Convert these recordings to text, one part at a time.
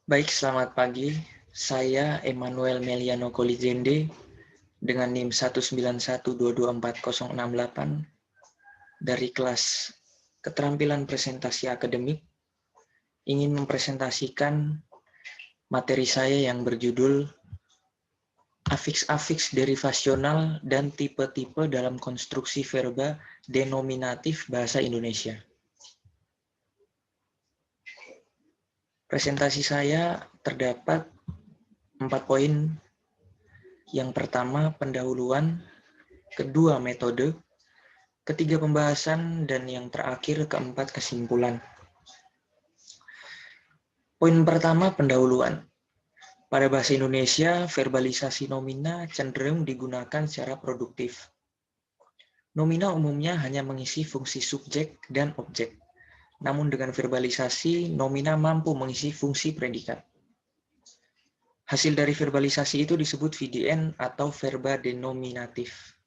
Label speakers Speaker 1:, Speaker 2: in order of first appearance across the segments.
Speaker 1: Baik, selamat pagi. Saya Emmanuel Meliano Colijende dengan NIM 191224068 dari kelas Keterampilan Presentasi Akademik ingin mempresentasikan materi saya yang berjudul afiks-afiks derivasional dan tipe-tipe dalam konstruksi verba denominatif bahasa Indonesia. Presentasi saya terdapat 4 poin. Yang pertama, pendahuluan, kedua, metode, ketiga, pembahasan, dan yang terakhir, keempat, kesimpulan. Poin pertama, pendahuluan. Pada bahasa Indonesia, verbalisasi nomina cenderung digunakan secara produktif. Nomina umumnya hanya mengisi fungsi subjek dan objek. Namun dengan verbalisasi, nomina mampu mengisi fungsi predikat. Hasil dari verbalisasi itu disebut VDN atau verba denominatif.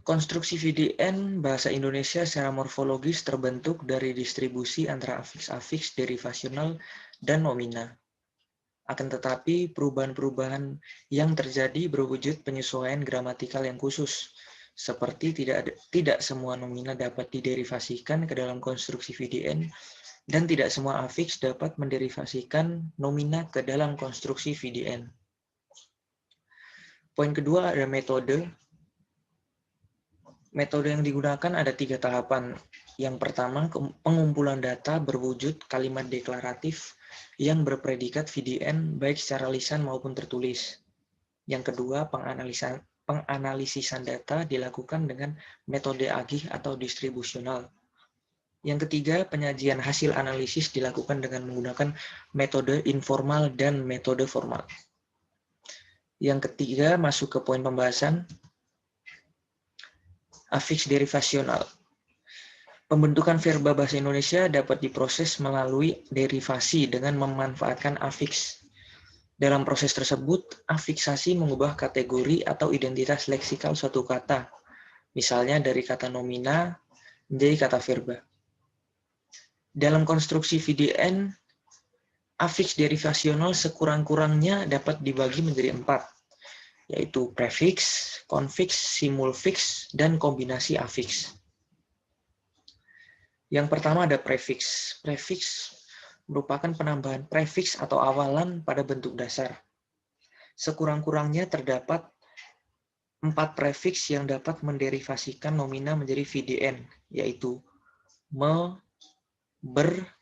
Speaker 1: Konstruksi VDN bahasa Indonesia secara morfologis terbentuk dari distribusi antara afiks-afiks derivasional dan nomina. Akan tetapi perubahan-perubahan yang terjadi berwujud penyesuaian gramatikal yang khusus, seperti tidak semua nomina dapat diderivasikan ke dalam konstruksi VDN dan tidak semua afiks dapat menderivasikan nomina ke dalam konstruksi VDN. Poin kedua ada metode. Metode yang digunakan ada 3 tahapan. Yang pertama, pengumpulan data berwujud kalimat deklaratif yang berpredikat VDN baik secara lisan maupun tertulis. Yang kedua, penganalisisan data dilakukan dengan metode agih atau distribusional. Yang ketiga, penyajian hasil analisis dilakukan dengan menggunakan metode informal dan metode formal. Yang ketiga, masuk ke poin pembahasan. Afiks derivasional. Pembentukan verba bahasa Indonesia dapat diproses melalui derivasi dengan memanfaatkan afiks. Dalam proses tersebut, afiksasi mengubah kategori atau identitas leksikal suatu kata, misalnya dari kata nomina menjadi kata verba. Dalam konstruksi VDN, afiks derivasional sekurang-kurangnya dapat dibagi menjadi 4, yaitu prefiks, konfiks, simulfiks, dan kombinasi afiks. Yang pertama ada prefiks. Prefiks merupakan penambahan prefiks atau awalan pada bentuk dasar. Sekurang-kurangnya terdapat 4 prefiks yang dapat menderivasikan nomina menjadi VDN, yaitu me, ber,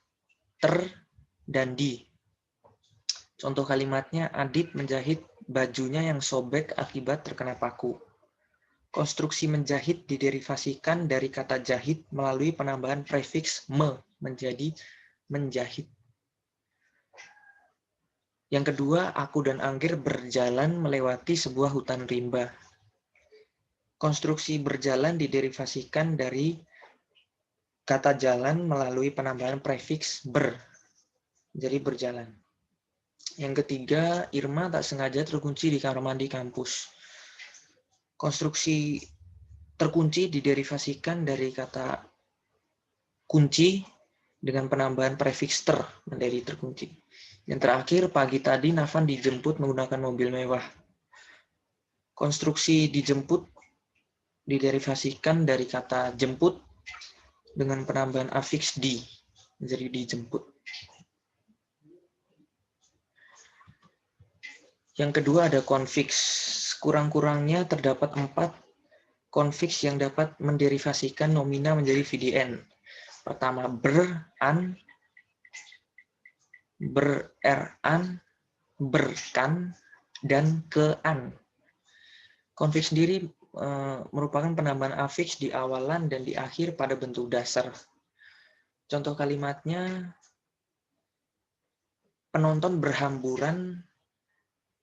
Speaker 1: ter, dan di. Contoh kalimatnya, Adit menjahit bajunya yang sobek akibat terkena paku. Konstruksi menjahit diderivasikan dari kata jahit melalui penambahan prefiks me menjadi menjahit. Yang kedua, aku dan Anggir berjalan melewati sebuah hutan rimba. Konstruksi berjalan diderivasikan dari kata jalan melalui penambahan prefiks ber, jadi berjalan. Yang ketiga, Irma tak sengaja terkunci di kamar mandi kampus. Konstruksi terkunci diderivasikan dari kata kunci dengan penambahan prefiks ter menjadi terkunci. Yang terakhir, pagi tadi Navan dijemput menggunakan mobil mewah. Konstruksi dijemput diderivasikan dari kata jemput dengan penambahan afiks di menjadi dijemput. Yang kedua ada konfiks. Kurang-kurangnya terdapat 4 konfiks yang dapat menderivasikan nomina menjadi VDN. Pertama, beran, bereran, berkan, dan kean. Konfiks sendiri merupakan penambahan afiks di awalan dan di akhir pada bentuk dasar. Contoh kalimatnya, penonton berhamburan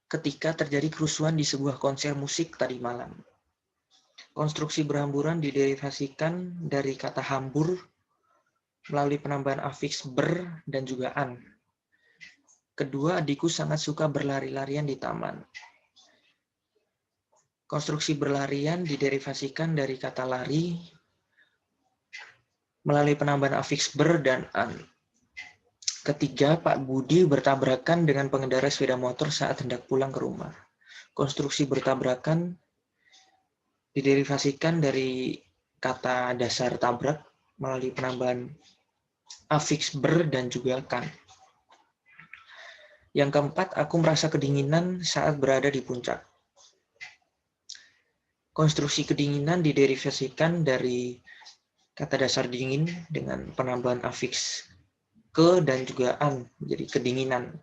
Speaker 1: ketika terjadi kerusuhan di sebuah konser musik tadi malam. Konstruksi berhamburan diderivasikan dari kata hambur melalui penambahan afiks ber dan juga an. Kedua, adikku sangat suka berlari-larian di taman. Konstruksi berlarian diderivasikan dari kata lari melalui penambahan afiks ber dan an. ketiga, Pak Budi bertabrakan dengan pengendara sepeda motor saat hendak pulang ke rumah. Konstruksi bertabrakan diderivasikan dari kata dasar tabrak melalui penambahan afiks ber dan juga kan. Yang keempat, aku merasa kedinginan saat berada di puncak. Konstruksi kedinginan diderivasikan dari kata dasar dingin dengan penambahan afiks ke dan juga an, menjadi kedinginan.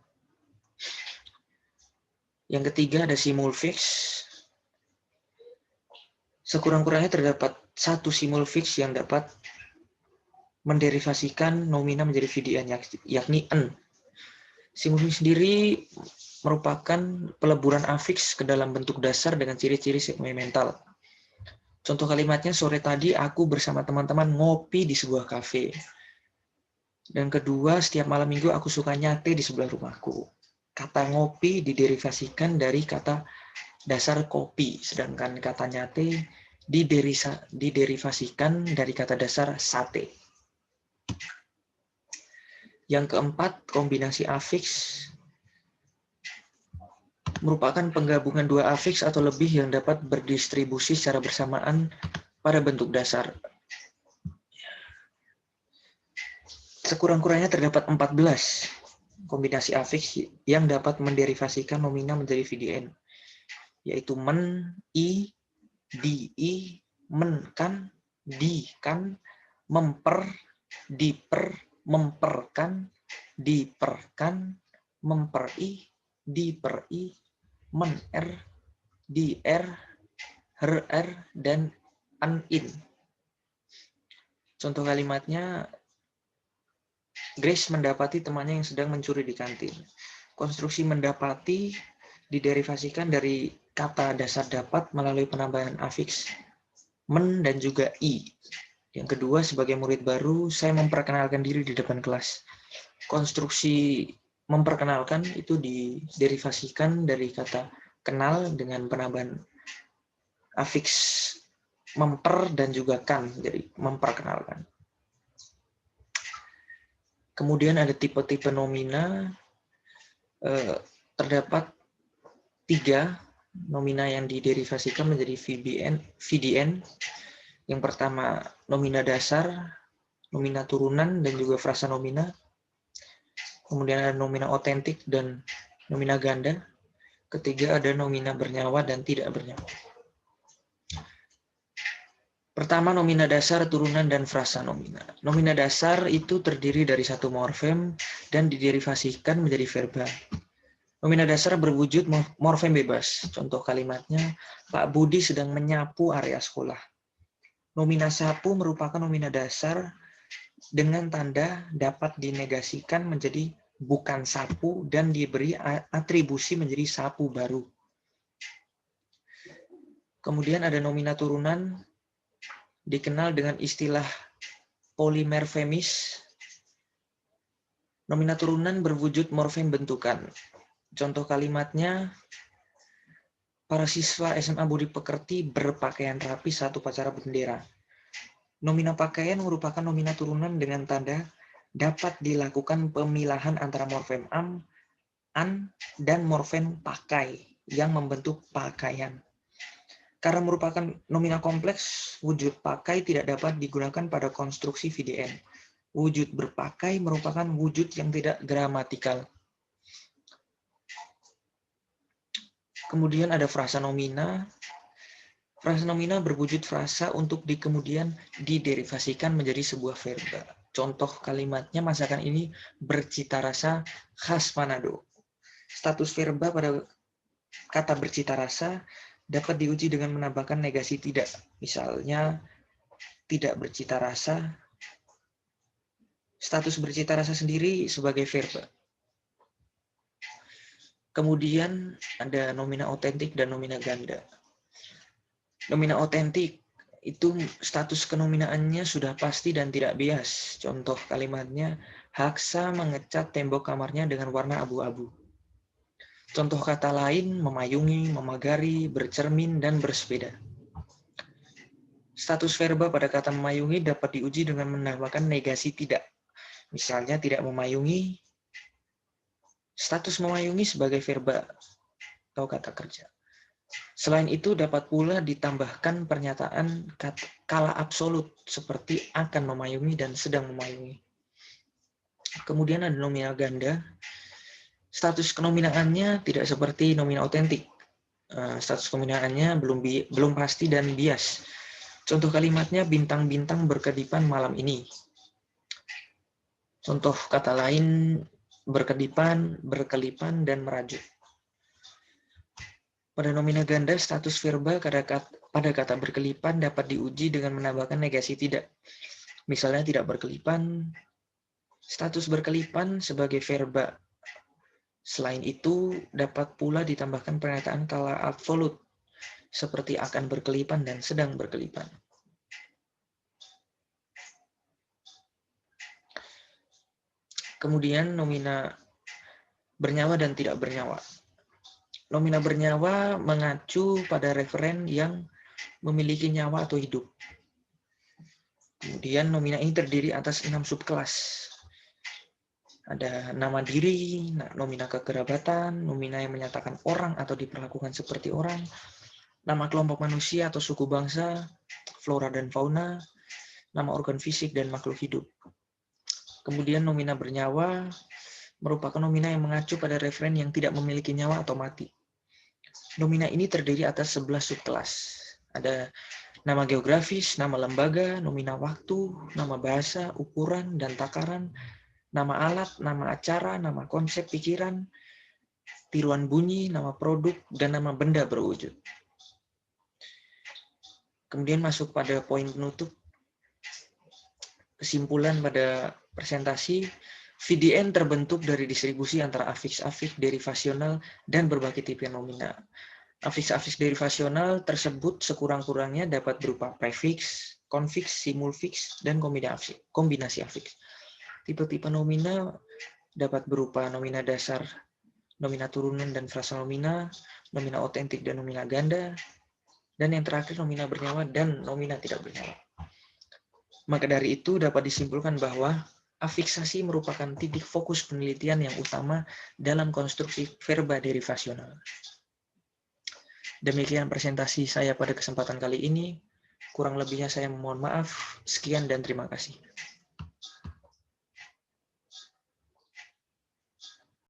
Speaker 1: Yang ketiga ada simulfiks. Sekurang-kurangnya terdapat satu simulfiks yang dapat menderivasikan nomina menjadi VDN, yakni en. Simulfiks sendiri merupakan peleburan afiks ke dalam bentuk dasar dengan ciri-ciri segmental. Contoh kalimatnya, sore tadi aku bersama teman-teman ngopi di sebuah kafe. Dan kedua, setiap malam minggu aku suka nyate di sebelah rumahku. Kata ngopi diderivasikan dari kata dasar kopi, sedangkan kata nyate diderivasikan dari kata dasar sate. Yang keempat, kombinasi afiks merupakan penggabungan dua afiks atau lebih yang dapat berdistribusi secara bersamaan pada bentuk dasar. Sekurang-kurangnya terdapat 14 kombinasi afiks yang dapat menderivasikan nomina menjadi VDN, yaitu men, i, di, men, kan, di, kan, memper, diper, memperkan, diperkan, memperi, diperi, men-r, di-r, her-r, dan an-in. Contoh kalimatnya, Grace mendapati temannya yang sedang mencuri di kantin. Konstruksi mendapati diderivasikan dari kata dasar dapat melalui penambahan afiks men dan juga i. Yang kedua, sebagai murid baru, saya memperkenalkan diri di depan kelas. Konstruksi memperkenalkan itu diderivasikan dari kata kenal dengan penambahan afiks memper dan juga kan, jadi memperkenalkan. Kemudian ada tipe-tipe nomina, terdapat 3 nomina yang diderivasikan menjadi VDN. Yang pertama, nomina dasar, nomina turunan, dan juga frasa nomina. Kemudian ada nomina otentik dan nomina ganda. Ketiga, ada nomina bernyawa dan tidak bernyawa. Pertama, nomina dasar, turunan, dan frasa nomina. Nomina dasar itu terdiri dari satu morfem dan diderivasikan menjadi verba. Nomina dasar berwujud morfem bebas. Contoh kalimatnya, Pak Budi sedang menyapu area sekolah. Nomina sapu merupakan nomina dasar dengan tanda dapat dinegasikan menjadi bukan sapu dan diberi atribusi menjadi sapu baru. Kemudian ada nomina turunan, dikenal dengan istilah polimerfemis. Nomina turunan berwujud morfem bentukan. Contoh kalimatnya, para siswa SMA Budi Pekerti berpakaian rapi saat upacara bendera. Nomina pakaian merupakan nomina turunan dengan tanda dapat dilakukan pemilahan antara morfem an, dan morfem pakai yang membentuk pakaian. Karena merupakan nomina kompleks, wujud pakai tidak dapat digunakan pada konstruksi VDN. Wujud berpakai merupakan wujud yang tidak gramatikal. Kemudian ada frasa nomina. Frasa nomina berwujud frasa untuk kemudian diderivasikan menjadi sebuah verba. Contoh kalimatnya, masakan ini bercita rasa khas Manado. Status verba pada kata bercita rasa dapat diuji dengan menambahkan negasi tidak. Misalnya, tidak bercita rasa. Status bercita rasa sendiri sebagai verba. Kemudian ada nomina otentik dan nomina ganda. Nomina otentik itu status kenominaannya sudah pasti dan tidak bias. Contoh kalimatnya, Haksa mengecat tembok kamarnya dengan warna abu-abu. Contoh kata lain, memayungi, memagari, bercermin, dan bersepeda. Status verba pada kata memayungi dapat diuji dengan menambahkan negasi tidak. Misalnya, tidak memayungi, Status memayungi sebagai verba atau kata kerja. Selain itu dapat pula ditambahkan pernyataan kala absolut seperti akan memayungi dan sedang memayungi. Kemudian ada nomina ganda. Status kenominaannya tidak seperti nomina otentik. Status kenominaannya belum pasti dan bias. Contoh kalimatnya bintang-bintang berkedipan malam ini. Contoh kata lain berkedipan, berkelipan, dan merajuk. Pada nomina ganda, status verba pada kata berkelipan dapat diuji dengan menambahkan negasi tidak. Misalnya tidak berkelipan, status berkelipan sebagai verba. Selain itu, dapat pula ditambahkan pernyataan kala absolut, seperti akan berkelipan dan sedang berkelipan. Kemudian nomina bernyawa dan tidak bernyawa. Nomina bernyawa mengacu pada referen yang memiliki nyawa atau hidup. Kemudian nomina ini terdiri atas 6 subkelas. Ada nama diri, nomina kekerabatan, nomina yang menyatakan orang atau diperlakukan seperti orang, nama kelompok manusia atau suku bangsa, flora dan fauna, nama organ fisik dan makhluk hidup. Kemudian nomina bernyawa merupakan nomina yang mengacu pada referen yang tidak memiliki nyawa atau mati. Nomina ini terdiri atas 11 subkelas. Ada nama geografis, nama lembaga, nomina waktu, nama bahasa, ukuran, dan takaran, nama alat, nama acara, nama konsep pikiran, tiruan bunyi, nama produk, dan nama benda berwujud. Kemudian masuk pada poin penutup. Kesimpulan pada presentasi, VDN terbentuk dari distribusi antara afiks-afiks derivasional dan berbagai tipe nomina. Afiks-afiks derivasional tersebut sekurang-kurangnya dapat berupa prefiks, konfiks, simulfiks, dan kombinasi afiks. Tipe-tipe nomina dapat berupa nomina dasar, nomina turunan dan frasa nomina, nomina otentik dan nomina ganda, dan yang terakhir nomina bernyawa dan nomina tidak bernyawa. Maka dari itu dapat disimpulkan bahwa afiksasi merupakan titik fokus penelitian yang utama dalam konstruksi verba derivasional. Demikian presentasi saya pada kesempatan kali ini. Kurang lebihnya saya mohon maaf. Sekian dan terima kasih.